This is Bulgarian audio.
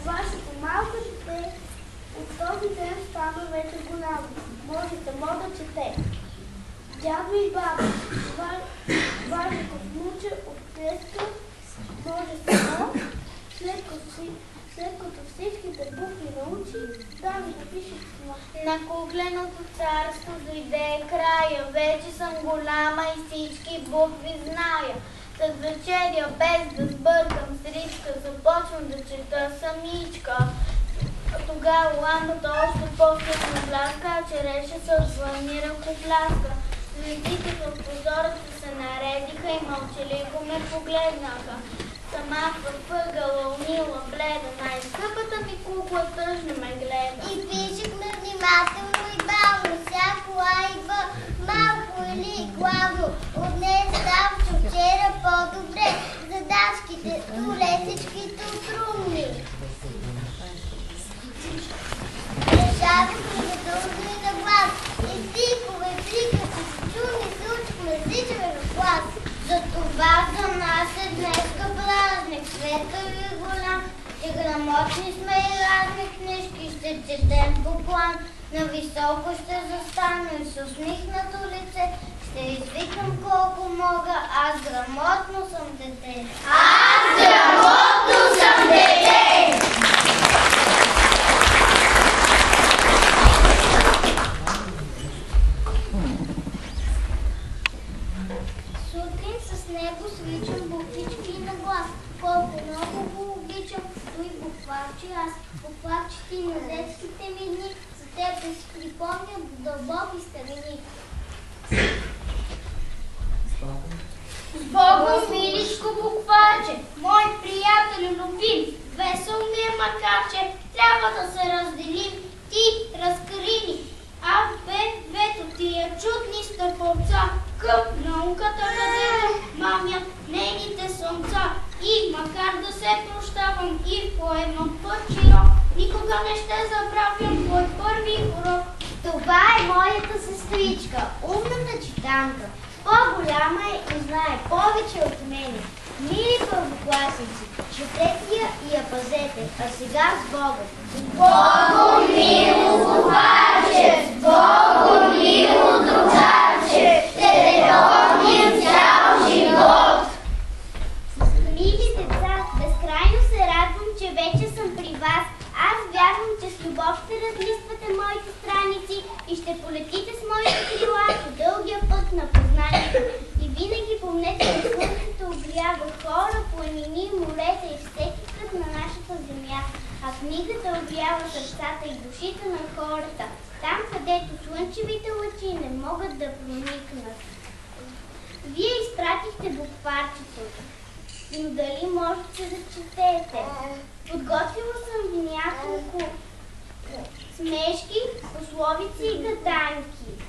Вашето малко дете от този ден стана вече голямо. Може само да чете. Дядо и баба, вашето внуче от днеска може само, след като всичките букви научи, да ми напише това. На кукленото царство дойде края, вече съм голяма и всички букви зная. С вечеря, без да сбъркам с ричка, започвам да чета самичка. Тогава лампата още по-силно бляска, а череша се отзвъни ръкопляска. Звездите в прозореца се наредиха и мълчаливо ме погледнаха. Сама в ъгъла, унила, бледа, най-скъпата ми кукла тъжно ме гледа. И пишехме внимателно и бавно, всяко А и Б, малко или главно. От нея ставаше вчера по-добре, задачките, туресечките трудни. Решавахме да дължим и на глас, и тикове, прикъси, чуни, се учихме, зичаме в клас. Затова за нас е днеска празник, светъл и голям, и грамотни сме и разни книжки, ще четем по план. Нависоко ще застана и с усмихнато лице, ще извикам колко мога, аз грамотно съм дете. Аз грамотно съм дете! Сутрин с него свичам буквички на глас. Колко много го обичам, той букварчи аз. Букварчи ти на детските ми дни, за теб да си припомня дълбоки старини. С Богом, миличко букваче, мой приятел любим, весел ми е макар, че трябва да се разделим. Ти разкри ни, А, Б, вето тия чудни стъпълца, К, науката където мамят нейните слънца. И макар да се прощавам и по едно пътчино, никога не ще забравям твой първи урок. Това е моята сестричка, умната читанка. По-голяма е и знае повече от мене. Мили първокласници, четете я и я пазете, а сега с Богом. Богом мило букварче, с Богом мило другарче, ще те помним цял живот. Мили деца, безкрайно се радвам, че вече съм при вас. Аз вярвам, че с любов ще разлиствате моите страници и ще полетите с моите крила по дългия път на познанието. И винаги помнете, че слънцето огрява хора, планини, морета и всеки кът на нашата земя. А книгата огрява сърцата и душите на хората, там където слънчевите лъчи не могат да проникнат. Вие изпратихте букварчето, но дали можете да четете? Подготвила съм ви няколко смешки, пословици и гаданки.